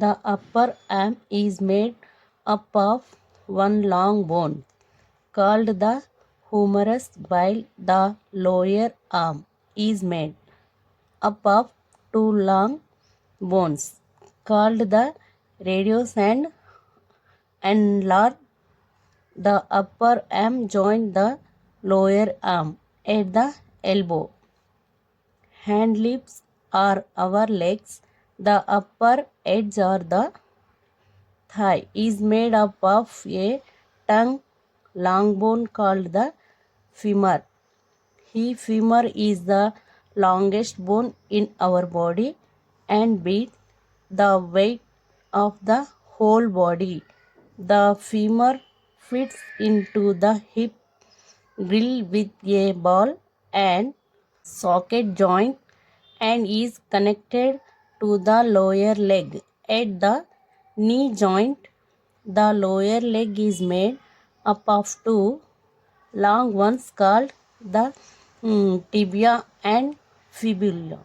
The upper arm is made up of one long bone called the humerus, while the lower arm is made up of two long bones called the radius and large. The upper arm joins the lower arm at the elbow. Hand lips are our legs. The upper edge or the thigh is made up of a tongue long bone called the femur. Femur is the longest bone in our body and bears the weight of the whole body. The femur fits into the hip gill with a ball and socket joint and is connected to the lower leg at the knee joint. The lower leg is made up of two long ones called the tibia and fibula.